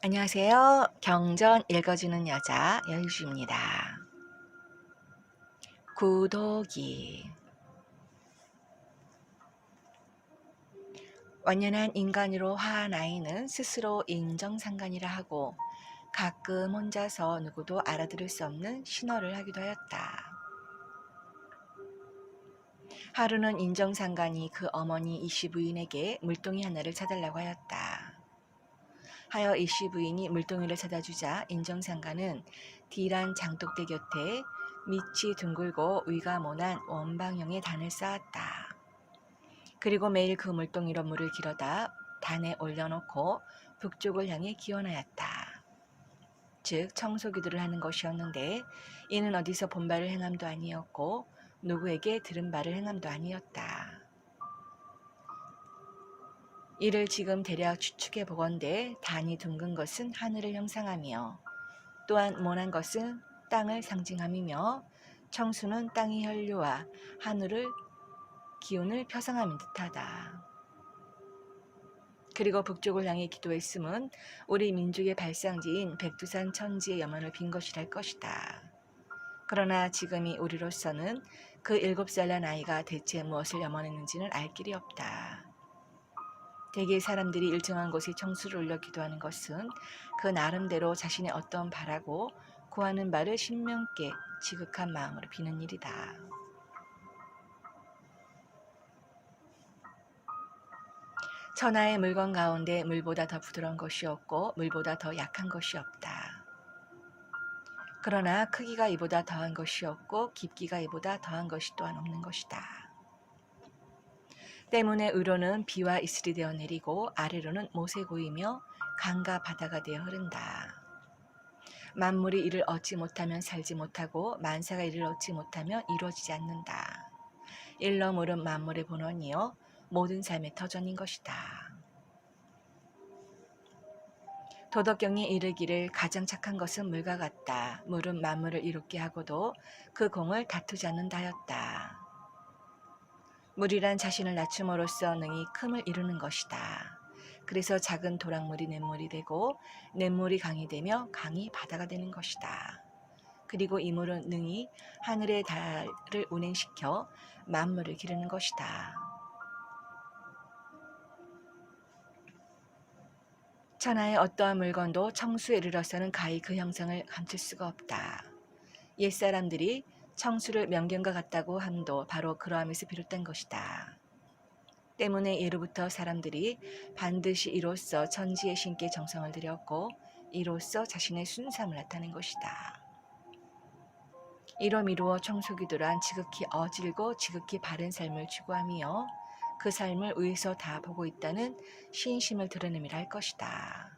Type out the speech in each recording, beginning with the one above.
안녕하세요. 경전 읽어주는 여자 여유주입니다. 구독이 완연한 인간으로 화한 아이는 스스로 인정상간이라 하고 가끔 혼자서 누구도 알아들을 수 없는 신호를 하기도 하였다. 하루는 인정상간이 그 어머니 이씨 부인에게 물동이 하나를 사달라고 하였다. 하여 이씨 부인이 물동이를 사다 주자 인정상간은 디란 장독대 곁에 밑이 둥글고 위가 모난 원방형의 단을 쌓았다. 그리고 매일 그 물동이로 물을 길어다 단에 올려놓고 북쪽을 향해 기원하였다. 즉 청소기도를 하는 것이었는데 이는 어디서 본 바를 행함도 아니었고 누구에게 들은 바를 행함도 아니었다. 이를 지금 대략 추측해 보건대 단이 둥근 것은 하늘을 형상하며 또한 모난 것은 땅을 상징함이며 청수는 땅의 혈류와 하늘을 기운을 표상함인 듯하다. 그리고 북쪽을 향해 기도했음은 우리 민족의 발상지인 백두산 천지의 염원을 빈 것이랄 것이다. 그러나 지금이 우리로서는 그 7살 난 아이가 대체 무엇을 염원했는지는 알 길이 없다. 대개 사람들이 일정한 곳에 청수를 올려 기도하는 것은 그 나름대로 자신의 어떤 바라고 구하는 바를 신명께 지극한 마음으로 비는 일이다. 천하의 물건 가운데 물보다 더 부드러운 것이 없고 물보다 더 약한 것이 없다. 그러나 크기가 이보다 더한 것이 없고 깊이가 이보다 더한 것이 또한 없는 것이다. 때문에 위로는 비와 이슬이 되어 내리고 아래로는 못에 고이며 강과 바다가 되어 흐른다. 만물이 이를 얻지 못하면 살지 못하고 만사가 이를 얻지 못하면 이루어지지 않는다. 일러 물은 만물의 본원이요 모든 삶의 터전인 것이다. 도덕경이 이르기를 가장 착한 것은 물과 같다. 물은 만물을 이롭게 하고도 그 공을 다투지 않는다 하였다. 물이란 자신을 낮춤으로써 능히 큼을 이루는 것이다. 그래서 작은 도랑물이 냇물이 되고 냇물이 강이 되며 강이 바다가 되는 것이다. 그리고 이 물은 능히 하늘의 달을 운행시켜 만물을 기르는 것이다. 천하의 어떠한 물건도 청수에 이르러서는 가히 그 형상을 감출 수가 없다. 옛사람들이 청수를 명경과 같다고 함도 바로 그러함에서 비롯된 것이다. 때문에 예로부터 사람들이 반드시 이로써 천지의 신께 정성을 들였고 이로써 자신의 순수함을 나타낸 것이다. 이로 미루어 청소기도란 지극히 어질고 지극히 바른 삶을 추구하며 그 삶을 위에서 다 보고 있다는 신심을 드러냄이라 할 것이다.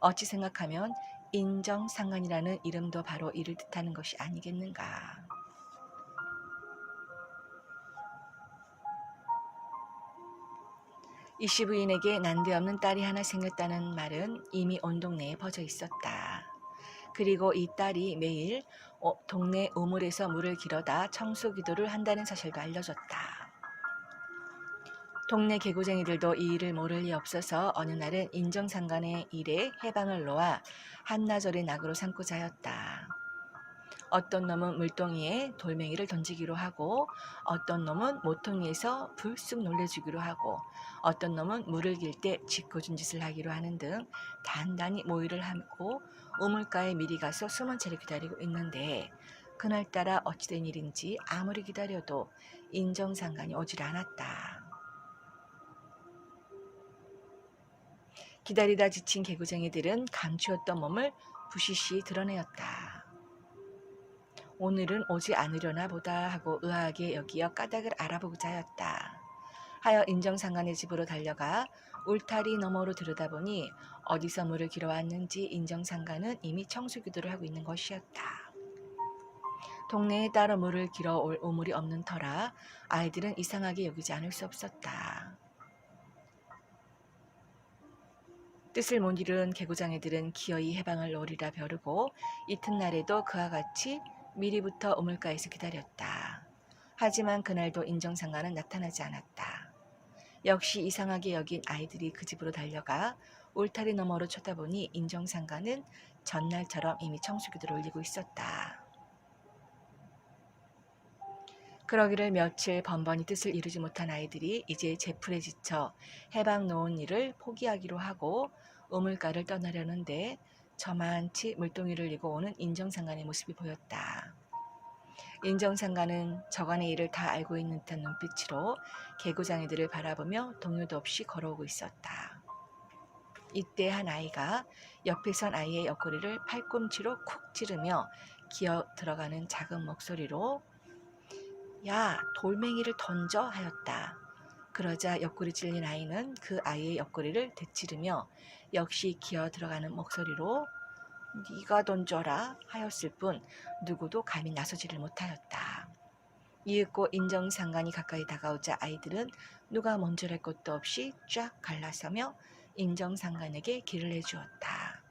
어찌 생각하면 인정상간이라는 이름도 바로 이를 뜻하는 것이 아니겠는가. 이씨 부인에게 난데없는 딸이 하나 생겼다는 말은 이미 온 동네에 퍼져 있었다. 그리고 이 딸이 매일 동네 우물에서 물을 길어다 청소기도를 한다는 사실도 알려졌다. 동네 개구쟁이들도 이 일을 모를 리 없어서 어느 날은 인정상간의 일에 해방을 놓아 한나절의 낙으로 삼고자 하였다. 어떤 놈은 물동이에 돌멩이를 던지기로 하고 어떤 놈은 모퉁이에서 불쑥 놀래주기로 하고 어떤 놈은 물을 길 때 짓궂은 짓을 하기로 하는 등 단단히 모의를 하고 우물가에 미리 가서 숨은 채로 기다리고 있는데 그날따라 어찌된 일인지 아무리 기다려도 인정상간이 오질 않았다. 기다리다 지친 개구쟁이들은 감추었던 몸을 부시시 드러내었다. 오늘은 오지 않으려나 보다 하고 의아하게 여기어 까닭을 알아보고자 하였다. 하여 인정상간의 집으로 달려가 울타리 너머로 들여다보니 어디서 물을 길어왔는지 인정상간은 이미 청소기도를 하고 있는 것이었다. 동네에 따로 물을 길어올 우물이 없는 터라 아이들은 이상하게 여기지 않을 수 없었다. 뜻을 못 이룬 개구장이들은 기어이 해방을 노리라 벼르고 이튿날에도 그와 같이 미리부터 우물가에서 기다렸다. 하지만 그날도 인정상간은 나타나지 않았다. 역시 이상하게 여긴 아이들이 그 집으로 달려가 울타리 너머로 쳐다보니 인정상가는 전날처럼 이미 청소기들을 올리고 있었다. 그러기를 며칠 번번이 뜻을 이루지 못한 아이들이 이제 제풀에 지쳐 해방 놓은 일을 포기하기로 하고 우물가를 떠나려는데 저만치 물동이를 이고 오는 인정상간의 모습이 보였다. 인정상간은 저간의 일을 다 알고 있는 듯한 눈빛으로 개구장이들을 바라보며 동요도 없이 걸어오고 있었다. 이때 한 아이가 옆에 선 아이의 옆구리를 팔꿈치로 쿡 찌르며 기어 들어가는 작은 목소리로 야, 돌멩이를 던져 하였다. 그러자 옆구리 찔린 아이는 그 아이의 옆구리를 되찌르며 역시 기어 들어가는 목소리로 네가 던져라 하였을 뿐 누구도 감히 나서지를 못하였다. 이윽고 인정상간이 가까이 다가오자 아이들은 누가 먼저랄 것도 없이 쫙 갈라서며 인정상간에게 길을 내주었다.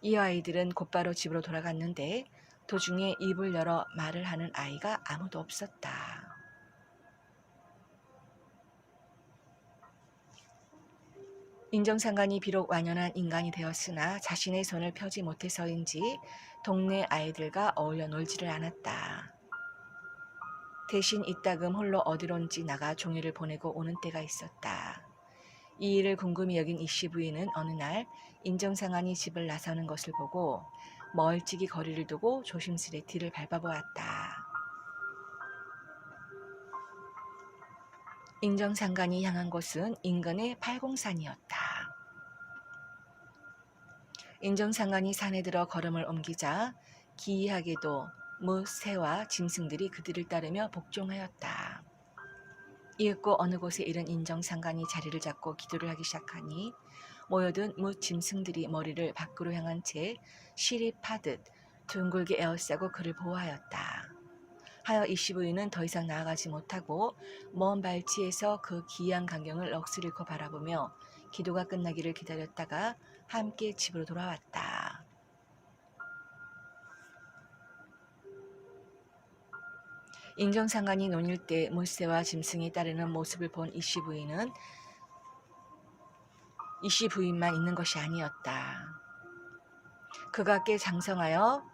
이 아이들은 곧바로 집으로 돌아갔는데 도중에 입을 열어 말을 하는 아이가 아무도 없었다. 인정상간이 비록 완연한 인간이 되었으나 자신의 손을 펴지 못해서인지 동네 아이들과 어울려 놀지를 않았다. 대신 이따금 홀로 어디론지 나가 종일을 보내고 오는 때가 있었다. 이 일을 궁금히 여긴 이씨 부인은 어느 날 인정상간이 집을 나서는 것을 보고 멀찍이 거리를 두고 조심스레 뒤를 밟아보았다. 인정상간이 향한 곳은 인근의 팔공산이었다. 인정상간이 산에 들어 걸음을 옮기자 기이하게도 무, 새와 짐승들이 그들을 따르며 복종하였다. 이윽고 어느 곳에 이른 인정상간이 자리를 잡고 기도를 하기 시작하니 모여든 무 짐승들이 머리를 밖으로 향한 채 실이 파듯 둥글게 에워싸고 그를 보호하였다. 하여 이씨 부인은 더 이상 나아가지 못하고 먼 발치에서 그 기이한 광경을 넋을 잃고 바라보며 기도가 끝나기를 기다렸다가 함께 집으로 돌아왔다. 인정상간이 논일 때 물새와 짐승이 따르는 모습을 본 이씨 부인은 이씨 부인만 있는 것이 아니었다. 그가 꽤 장성하여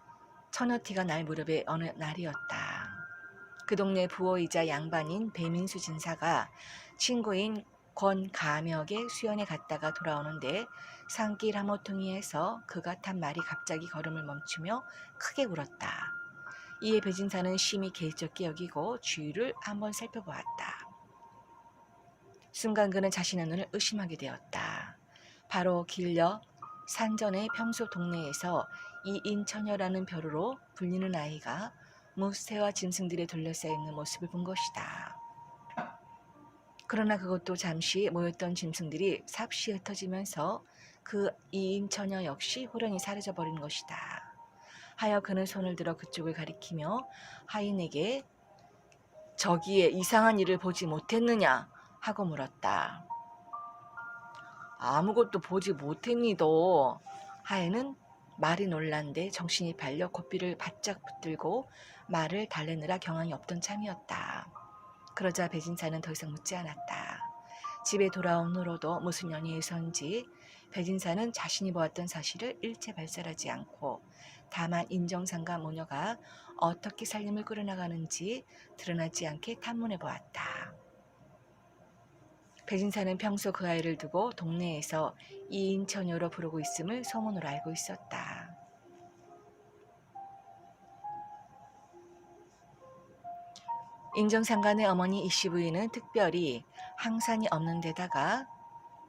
처녀티가 날 무렵에 어느 날이었다. 그 동네 부호이자 양반인 배민수 진사가 친구인 권가명의 수연에 갔다가 돌아오는데 산길 한 모퉁이에서 그가 탄 말이 갑자기 걸음을 멈추며 크게 울었다. 이에 배진사는 심히 개의쩍게 여기고 주위를 한번 살펴보았다. 순간 그는 자신의 눈을 의심하게 되었다. 바로 길려 산전의 평소 동네에서 이인처녀라는 벼루로 불리는 아이가 무새와 짐승들에 둘러싸여 있는 모습을 본 것이다. 그러나 그것도 잠시 모였던 짐승들이 삽시 흩어지면서 그 이인처녀 역시 호련히 사라져버린 것이다. 하여 그는 손을 들어 그쪽을 가리키며 하인에게 저기에 이상한 일을 보지 못했느냐 하고 물었다. 아무것도 보지 못했니도. 하인은 말이 놀란데 정신이 팔려 고삐를 바짝 붙들고 말을 달래느라 경황이 없던 참이었다. 그러자 배진사는 더 이상 묻지 않았다. 집에 돌아온 후로도 무슨 연유에서인지 배진사는 자신이 보았던 사실을 일체 발설하지 않고 다만 인정상가 모녀가 어떻게 살림을 꾸려나가는지 드러나지 않게 탐문해 보았다. 배진사는 평소 그 아이를 두고 동네에서 이인처녀로 부르고 있음을 소문으로 알고 있었다. 인정상간의 어머니 이씨 부인은 특별히 항산이 없는 데다가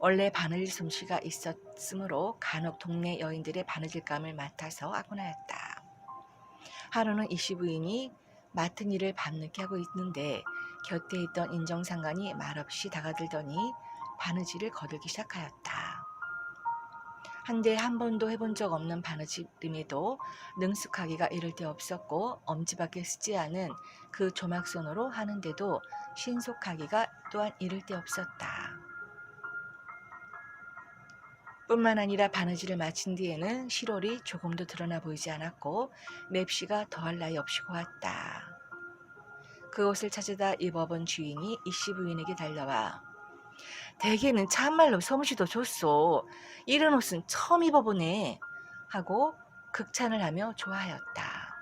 원래 바느질 솜씨가 있었으므로 간혹 동네 여인들의 바느질감을 맡아서 하곤 하였다. 하루는 이씨 부인이 맡은 일을 밤늦게 하고 있는데 곁에 있던 인정상간이 말없이 다가들더니 바느질을 거들기 시작하였다. 한데 한 번도 해본 적 없는 바느질임에도 능숙하기가 이를 데 없었고 엄지밖에 쓰지 않은 그 조막손으로 하는데도 신속하기가 또한 이를 데 없었다. 뿐만 아니라 바느질을 마친 뒤에는 실홀이 조금도 드러나 보이지 않았고 맵시가 더할 나위 없이 고왔다. 그옷을 찾아다 입어본 주인이 이씨 부인에게 달려와 대개는 참말로 솜씨도 좋소. 이런 옷은 처음 입어보네. 하고 극찬을 하며 좋아하였다.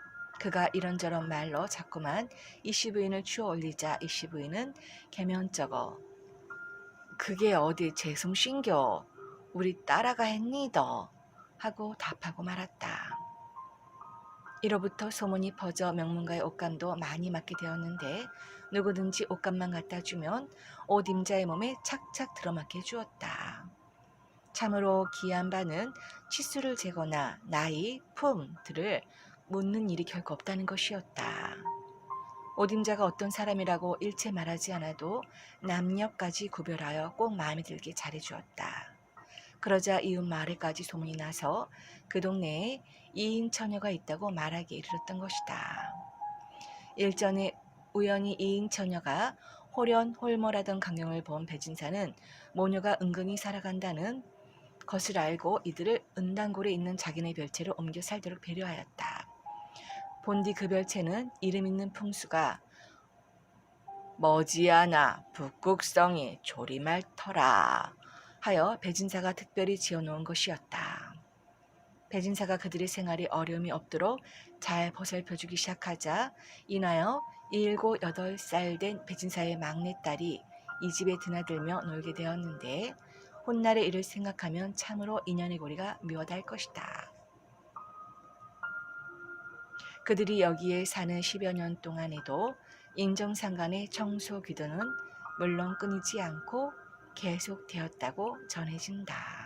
그가 이런저런 말로 자꾸만 이씨 부인을 추어 올리자 이씨 부인은 개면쩍어 그게 어디 제 솜씨인겨. 우리 딸아가 했니더. 하고 답하고 말았다. 이로부터 소문이 퍼져 명문가의 옷감도 많이 맡게 되었는데 누구든지 옷감만 갖다 주면 옷 임자의 몸에 착착 들어맞게 주었다. 참으로 기이한 바는 치수를 재거나 나이, 품 들을 묻는 일이 결코 없다는 것이었다. 옷 임자가 어떤 사람이라고 일체 말하지 않아도 남녀까지 구별하여 꼭 마음에 들게 잘해주었다. 그러자 이웃 마을에까지 소문이 나서 그 동네에 이인 처녀가 있다고 말하기에 이르렀던 것이다. 일전에 우연히 이인 처녀가 홀연홀몰하던 광경을 본 배진사는 모녀가 은근히 살아간다는 것을 알고 이들을 은단골에 있는 자기네 별채로 옮겨 살도록 배려하였다. 본디 그 별채는 이름 있는 풍수가 머지않아 북극성이 조림할 터라 하여 배진사가 특별히 지어놓은 것이었다. 배진사가 그들의 생활이 어려움이 없도록 잘 보살펴주기 시작하자 인하여 7, 8살 된 배진사의 막내딸이 이 집에 드나들며 놀게 되었는데 훗날의 일을 생각하면 참으로 인연의 고리가 묘하다 것이다. 그들이 여기에 사는 10여 년 동안에도 인정상간의 청소 귀도는 물론 끊이지 않고 계속되었다고 전해진다.